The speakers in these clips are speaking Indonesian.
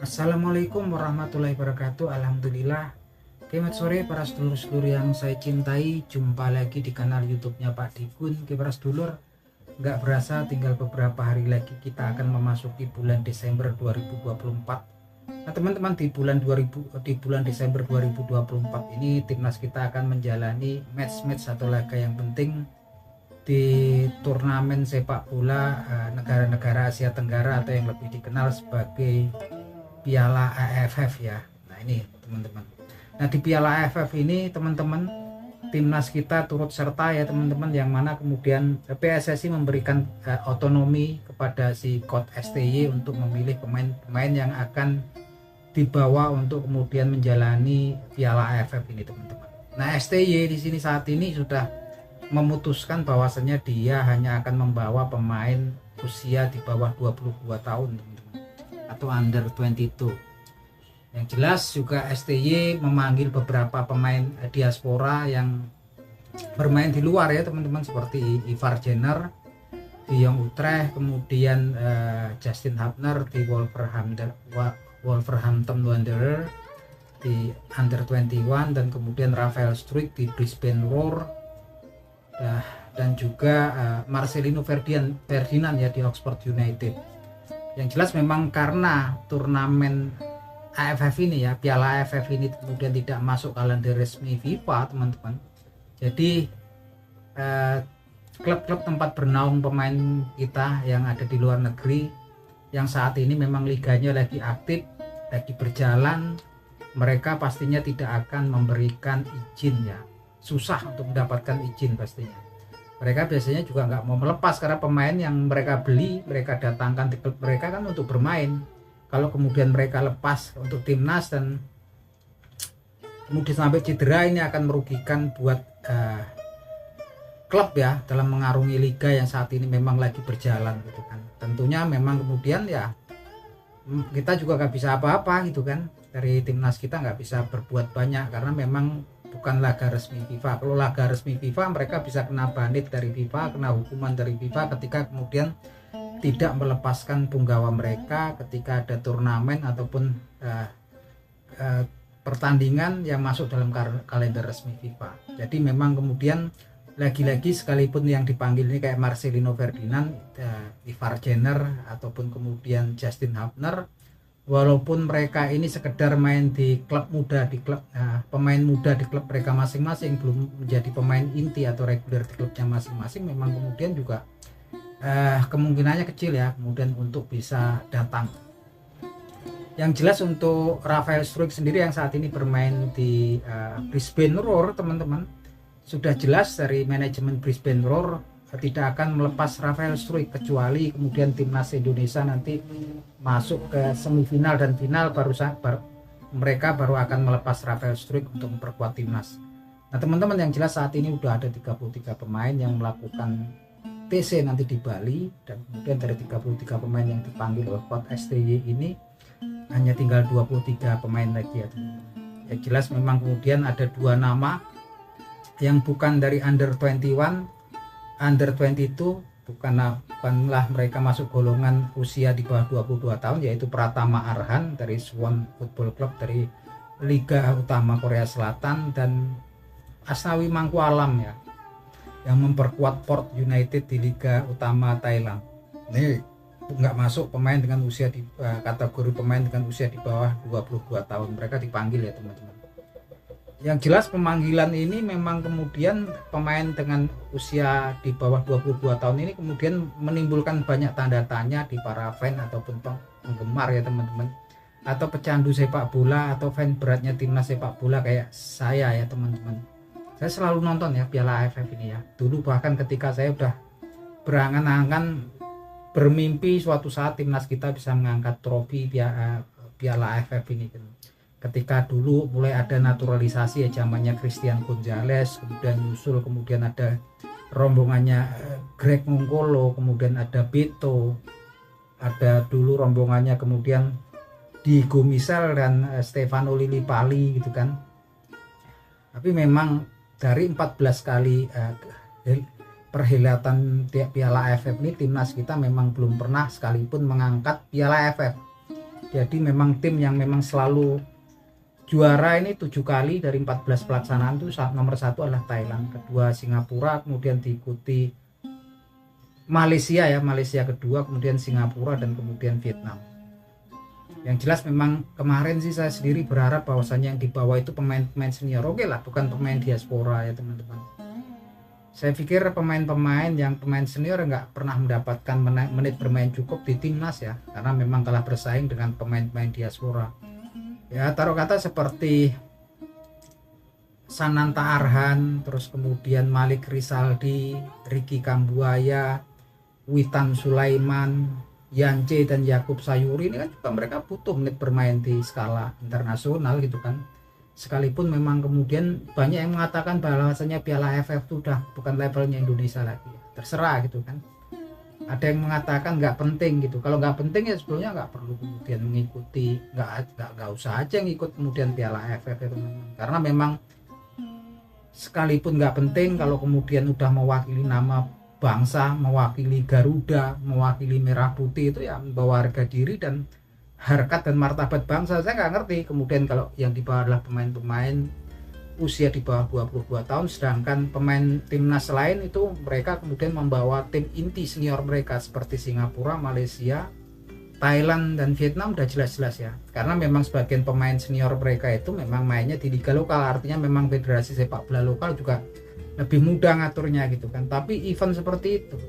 Assalamualaikum warahmatullahi wabarakatuh. Alhamdulillah. Selamat sore para sedulur-sedulur yang saya cintai. Jumpa lagi di kanal YouTube-nya Pak Dikun. Para sedulur, nggak berasa tinggal beberapa hari lagi kita akan memasuki bulan Desember 2024. Nah teman-teman, di bulan Desember 2024 ini timnas kita akan menjalani match-match atau laga yang penting di turnamen sepak bola negara-negara Asia Tenggara atau yang lebih dikenal sebagai Piala AFF ya. Nah ini teman-teman. Nah di Piala AFF ini teman-teman, timnas kita turut serta ya teman-teman, yang mana kemudian PSSI memberikan otonomi kepada si coach STY untuk memilih pemain-pemain yang akan dibawa untuk kemudian menjalani Piala AFF ini teman-teman. Nah STY di sini saat ini sudah memutuskan bahwasanya dia hanya akan membawa pemain usia di bawah 22 tahun teman-teman, atau under 22. Yang jelas juga STY memanggil beberapa pemain diaspora yang bermain di luar ya teman-teman, seperti Ivar Jenner di Young Utrecht, kemudian Justin Hubner di Wolverhampton Wanderers di under 21, dan kemudian Rafael Struijk di Brisbane Roar, dan juga Marcelino Ferdinand ya di Oxford United. Yang jelas memang karena turnamen AFF ini ya, Piala AFF ini kemudian tidak masuk kalender resmi FIFA teman-teman. Jadi klub-klub tempat bernaung pemain kita yang ada di luar negeri, yang saat ini memang liganya lagi aktif, lagi berjalan, mereka pastinya tidak akan memberikan izin ya. Susah untuk mendapatkan izin pastinya. Mereka biasanya juga nggak mau melepas, karena pemain yang mereka beli, mereka datangkan di klub mereka kan untuk bermain. Kalau kemudian mereka lepas untuk timnas dan kemudian sampai cedera, ini akan merugikan buat klub ya dalam mengarungi liga yang saat ini memang lagi berjalan gitu kan. Tentunya memang kemudian ya kita juga nggak bisa apa-apa gitu kan, dari timnas kita nggak bisa berbuat banyak karena memang bukan laga resmi FIFA. Kalau laga resmi FIFA mereka bisa kena banit dari FIFA, kena hukuman dari FIFA ketika kemudian tidak melepaskan punggawa mereka ketika ada turnamen ataupun pertandingan yang masuk dalam kalender resmi FIFA. Jadi memang kemudian lagi-lagi sekalipun yang dipanggil ini kayak Marcelino Ferdinand, Ivar Jenner ataupun kemudian Justin Hubner, walaupun mereka ini sekedar main di klub muda, pemain muda di klub mereka masing-masing, belum menjadi pemain inti atau reguler di klubnya masing-masing, memang kemudian juga kemungkinannya kecil ya kemudian untuk bisa datang. Yang jelas untuk Rafael Struijk sendiri yang saat ini bermain di Brisbane Roar teman-teman, sudah jelas dari manajemen Brisbane Roar tidak akan melepas Rafael Struijk kecuali kemudian timnas Indonesia nanti masuk ke semifinal dan final, mereka baru akan melepas Rafael Struijk untuk memperkuat timnas. Nah teman-teman, yang jelas saat ini udah ada 33 pemain yang melakukan TC nanti di Bali, dan kemudian dari 33 pemain yang dipanggil oleh coach STY ini hanya tinggal 23 pemain lagi ya teman-teman. Yang jelas memang kemudian ada dua nama yang bukan dari under 21, under 22, bukanlah mereka masuk golongan usia di bawah 22 tahun, yaitu Pratama Arhan dari Suwon Football Club dari Liga Utama Korea Selatan, dan Asnawi Mangkualam ya yang memperkuat Port United di Liga Utama Thailand. Ini nggak masuk pemain dengan usia di kategori pemain dengan usia di bawah 22 tahun, mereka dipanggil ya teman-teman. Yang jelas pemanggilan ini memang kemudian pemain dengan usia di bawah 22 tahun ini kemudian menimbulkan banyak tanda tanya di para fan ataupun penggemar ya teman-teman, atau pecandu sepak bola atau fan beratnya timnas sepak bola kayak saya ya teman-teman. Saya selalu nonton ya Piala AFF ini ya. Dulu bahkan ketika saya udah berangan-angan bermimpi suatu saat timnas kita bisa mengangkat trofi Piala AFF ini. Ketika dulu mulai ada naturalisasi ya, zamannya Christian Gonzalez, kemudian nyusul, kemudian ada rombongannya Greg Mongkolo, kemudian ada Beto, ada dulu rombongannya kemudian Diego Michel dan Stefano Lillipali gitu kan. Tapi memang dari 14 kali perhelatan Piala AFF ini timnas kita memang belum pernah sekalipun mengangkat Piala AFF. Jadi memang tim yang memang selalu juara ini 7 kali dari 14 pelaksanaan itu nomor 1 adalah Thailand, kedua Singapura, kemudian diikuti Malaysia ya, Malaysia kedua, kemudian Singapura dan kemudian Vietnam. Yang jelas memang kemarin sih saya sendiri berharap bahwasannya yang di bawah itu pemain-pemain senior, oke lah, bukan pemain diaspora ya teman-teman. Saya pikir pemain-pemain yang pemain senior nggak pernah mendapatkan menit bermain cukup di timnas ya, karena memang kalah bersaing dengan pemain-pemain diaspora. Ya taruh kata seperti Sananta Arhan, terus kemudian Malik Rizaldi, Ricky Kambuaya, Witan Sulaiman, Yance dan Yakub Sayuri, ini kan juga mereka butuh menit bermain di skala internasional gitu kan. Sekalipun memang kemudian banyak yang mengatakan bahwasanya Piala AFF itu udah bukan levelnya Indonesia lagi, terserah gitu kan. Ada yang mengatakan nggak penting gitu, kalau nggak penting ya sebetulnya nggak perlu kemudian mengikuti, nggak usah aja ngikut kemudian Piala AFF itu, karena memang sekalipun nggak penting, kalau kemudian udah mewakili nama bangsa, mewakili Garuda, mewakili Merah Putih, itu ya membawa harga diri dan harkat dan martabat bangsa. Saya nggak ngerti kemudian kalau yang di bawah adalah pemain-pemain usia di bawah 22 tahun, sedangkan pemain timnas lain itu mereka kemudian membawa tim inti senior mereka seperti Singapura, Malaysia, Thailand dan Vietnam udah jelas-jelas ya, karena memang sebagian pemain senior mereka itu memang mainnya di liga lokal, artinya memang federasi sepak bola lokal juga lebih mudah ngaturnya gitu kan. Tapi event seperti itu,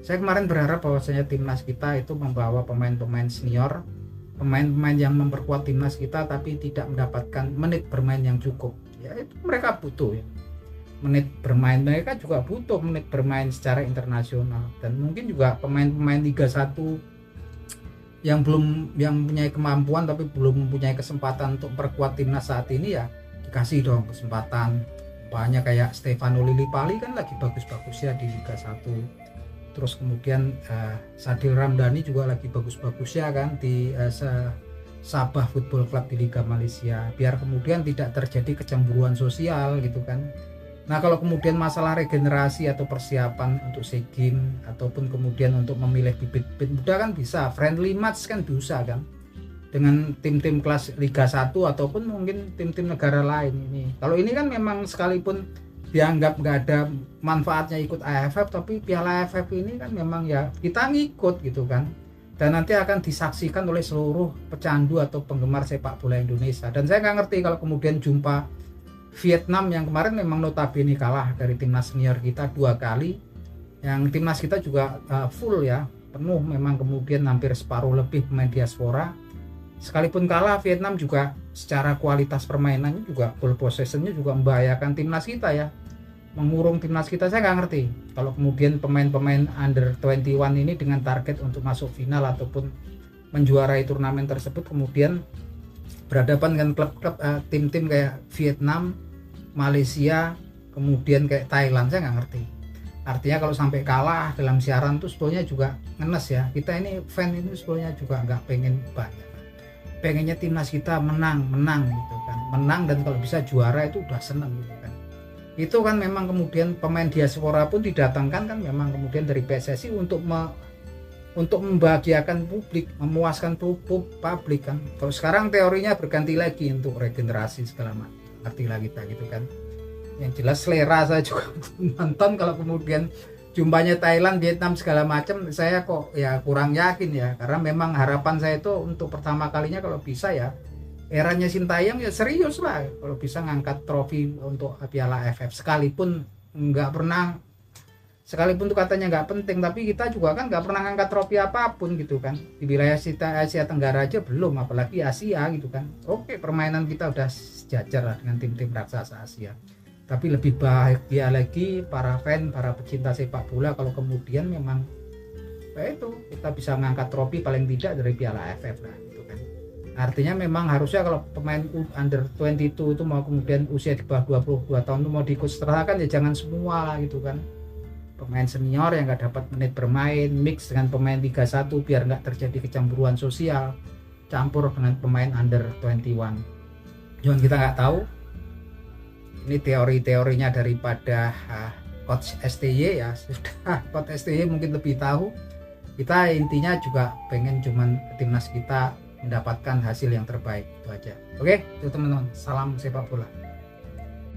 saya kemarin berharap bahwasanya timnas kita itu membawa pemain-pemain senior, pemain-pemain yang memperkuat timnas kita, tapi tidak mendapatkan menit bermain yang cukup. Ya itu mereka butuh ya menit bermain, mereka juga butuh menit bermain secara internasional. Dan mungkin juga pemain-pemain Liga 1 yang punya kemampuan tapi belum mempunyai kesempatan untuk perkuat timnas saat ini, ya dikasih dong kesempatan. Banyak kayak Stefano Lillipali kan lagi bagus-bagusnya di Liga 1, terus kemudian Sadil Ramdhani juga lagi bagus-bagusnya kan di Sabah Football Club di Liga Malaysia, biar kemudian tidak terjadi kecemburuan sosial gitu kan. Nah kalau kemudian masalah regenerasi atau persiapan untuk SEA Games ataupun kemudian untuk memilih bibit-bibit muda kan bisa, friendly match kan bisa kan dengan tim-tim kelas Liga 1 ataupun mungkin tim-tim negara lain ini. Kalau ini kan memang sekalipun dianggap nggak ada manfaatnya ikut AFF, tapi Piala AFF ini kan memang ya kita ngikut gitu kan, dan nanti akan disaksikan oleh seluruh pecandu atau penggemar sepak bola Indonesia. Dan saya nggak ngerti kalau kemudian jumpa Vietnam yang kemarin memang notabene kalah dari timnas senior kita 2 kali, yang timnas kita juga full ya, penuh memang, kemudian hampir separuh lebih pemain diaspora. Sekalipun kalah, Vietnam juga secara kualitas permainannya juga, ball possessionnya juga membahayakan timnas kita ya, mengurung timnas kita. Saya nggak ngerti kalau kemudian pemain-pemain under 21 ini dengan target untuk masuk final ataupun menjuarai turnamen tersebut kemudian berhadapan dengan klub-klub tim-tim kayak Vietnam, Malaysia, kemudian kayak Thailand. Saya nggak ngerti. Artinya kalau sampai kalah dalam siaran itu sebetulnya juga ngenes ya. Kita ini fan ini sebetulnya juga nggak pengen banyak, pengennya timnas kita menang gitu kan, menang dan kalau bisa juara itu udah seneng gitu kan. Itu kan memang kemudian pemain diaspora pun didatangkan kan memang kemudian dari PSSI untuk membahagiakan publik, memuaskan publik kan. Kalau sekarang teorinya berganti lagi untuk regenerasi segala macam, artilah kita gitu kan. Yang jelas selera saya juga nonton, kalau kemudian jumpanya Thailand, Vietnam segala macam, saya kok ya kurang yakin ya, karena memang harapan saya itu untuk pertama kalinya kalau bisa ya eranya Sintayong ya serius lah, kalau bisa ngangkat trofi untuk Piala AFF, sekalipun tuh katanya nggak penting, tapi kita juga kan nggak pernah ngangkat trofi apapun gitu kan di wilayah Asia Tenggara aja belum, apalagi Asia gitu kan. Oke, permainan kita udah sejajar lah dengan tim-tim raksasa Asia, tapi lebih bahagia lagi para fan, para pecinta sepak bola kalau kemudian memang itu kita bisa ngangkat trofi paling tidak dari Piala AFF lah gitu kan. Artinya memang harusnya kalau pemain under 22 itu mau kemudian usia di bawah 22 tahun itu mau diikut sertakan ya jangan semua lah gitu kan. Pemain senior yang nggak dapat menit bermain mix dengan pemain Liga 1 biar nggak terjadi kecemburuan sosial, campur dengan pemain under 21. Jangan kita nggak tahu, ini teori-teorinya daripada Coach STY ya, sudah Coach STY mungkin lebih tahu. Kita intinya juga pengen cuman timnas kita mendapatkan hasil yang terbaik. Itu aja. Oke, itu teman-teman, salam sepak bola.